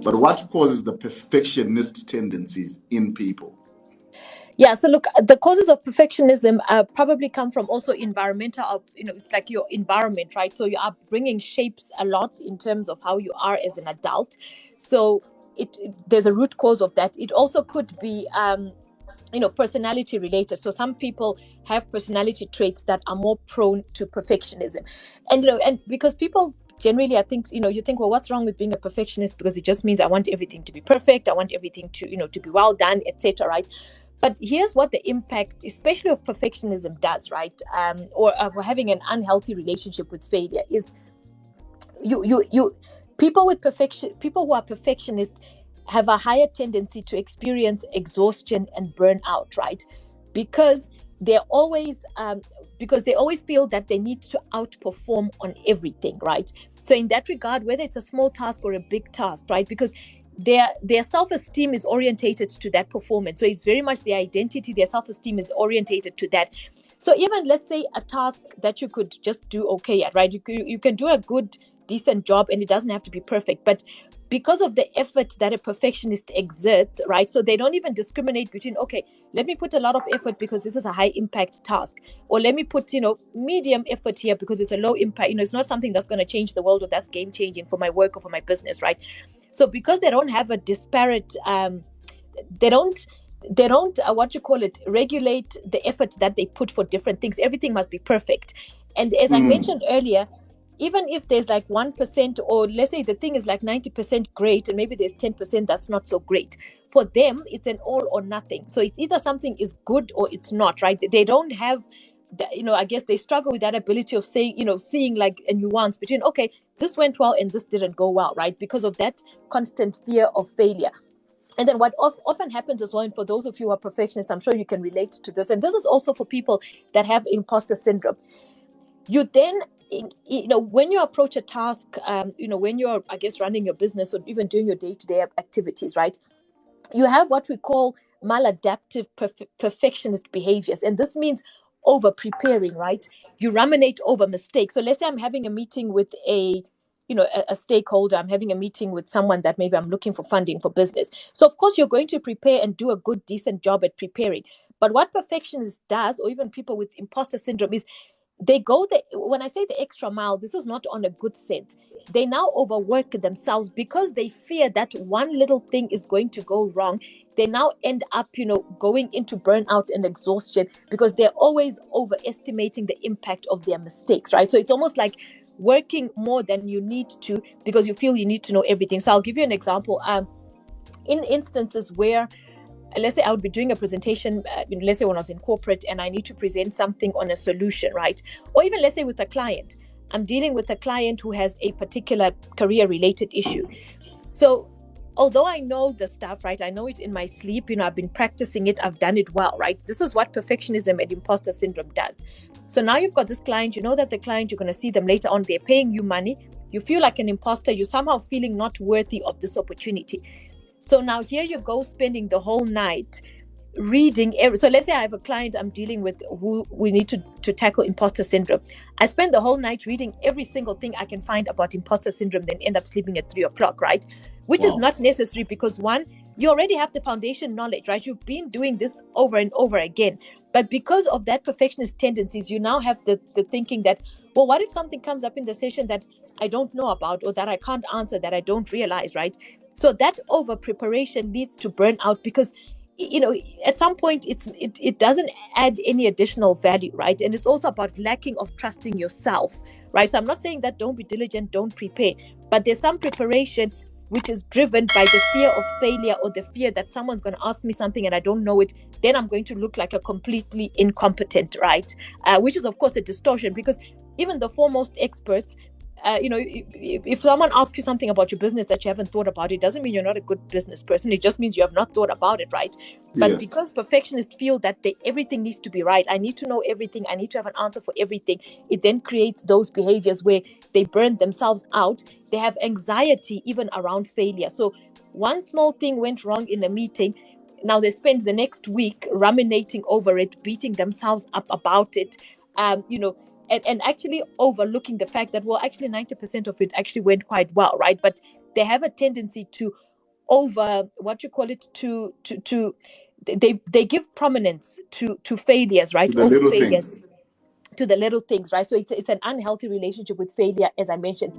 But what causes the perfectionist tendencies in people? Yeah, so look, the causes of perfectionism probably come from also environmental, it's like your environment, right? So your upbringing shapes a lot in terms of how you are as an adult. So there's a root cause of that. It also could be personality related. So some people have personality traits that are more prone to perfectionism. And because people generally, I think, you think, well, what's wrong with being a perfectionist? Because it just means I want everything to be perfect, I want everything to be well done, etc., right? But here's what the impact, especially of perfectionism, does, right? Or of having an unhealthy relationship with failure is you people with perfection, people who are perfectionists have a higher tendency to experience exhaustion and burnout, right? Because they're always because they always feel that they need to outperform on everything, right? So in that regard, whether it's a small task or a big task, right? Because their self-esteem is orientated to that performance. So it's very much their identity, their self-esteem is orientated to that. So even, let's say, a task that you could just do okay at, right? You can do a good decent job and it doesn't have to be perfect, but because of the effort that a perfectionist exerts, right? So they don't even discriminate between, okay, let me put a lot of effort because this is a high impact task, or let me put medium effort here because it's a low impact, it's not something that's going to change the world or that's game changing for my work or for my business, right? So because they don't have a disparate they don't what you call it, regulate the effort that they put for different things. Everything must be perfect. And as I mentioned earlier, even if there's like 1%, or let's say the thing is like 90% great and maybe there's 10% that's not so great, for them it's an all or nothing. So it's either something is good or it's not, right? They don't have I guess they struggle with that ability of saying, seeing like a nuance between, okay, this went well and this didn't go well, right? Because of that constant fear of failure. And then what often happens as well, and for those of you who are perfectionists, I'm sure you can relate to this, and this is also for people that have imposter syndrome. You then, when you approach a task, when you're, I guess, running your business or even doing your day-to-day activities, right? You have what we call maladaptive perfectionist behaviors. And this means over preparing, right? You ruminate over mistakes. So let's say I'm having a meeting with a stakeholder. I'm having a meeting with someone that maybe I'm looking for funding for business. So of course you're going to prepare and do a good, decent job at preparing. But what perfectionist does, or even people with imposter syndrome, is they go when I say the extra mile, this is not on a good sense. They now overwork themselves because they fear that one little thing is going to go wrong. They now end up going into burnout and exhaustion because they're always overestimating the impact of their mistakes, right? So it's almost like working more than you need to because you feel you need to know everything. So I'll give you an example. In instances where, let's say I would be doing a presentation, let's say when I was in corporate and I need to present something on a solution, right? Or even let's say with a client, I'm dealing with a client who has a particular career related issue. So although I know the stuff, right? I know it in my sleep, I've been practicing it, I've done it well, right? This is what perfectionism and imposter syndrome does. So now you've got this client, you know that the client, you're going to see them later on, they're paying you money. You feel like an imposter, you're somehow feeling not worthy of this opportunity. So now here you go, spending the whole night reading so let's say I have a client I'm dealing with who we need to tackle imposter syndrome. I spend the whole night reading every single thing I can find about imposter syndrome, then end up sleeping at 3 o'clock, right? Which is not necessary because, one, you already have the foundation knowledge, right? You've been doing this over and over again. But because of that perfectionist tendencies, you now have the thinking that, well, what if something comes up in the session that I don't know about or that I can't answer, that I don't realize, right? So that over preparation leads to burnout because at some point it doesn't add any additional value, right? And it's also about lacking of trusting yourself, right? So I'm not saying that don't be diligent, don't prepare, but there's some preparation which is driven by the fear of failure or the fear that someone's going to ask me something and I don't know it, then I'm going to look like a completely incompetent, right? Which is of course a distortion because even the foremost experts, if someone asks you something about your business that you haven't thought about, it doesn't mean you're not a good business person. It just means you have not thought about it, right? But because perfectionists feel that everything needs to be right, I need to know everything, I need to have an answer for everything, it then creates those behaviors where they burn themselves out. They have anxiety even around failure. So one small thing went wrong in a meeting. Now they spend the next week ruminating over it, beating themselves up about it, and actually overlooking the fact that, well, actually 90% of it actually went quite well, right? But they have a tendency to over, what you call it, to they give prominence to failures, right? To the Over little failures, things. to the little things, right? So it's an unhealthy relationship with failure, as I mentioned.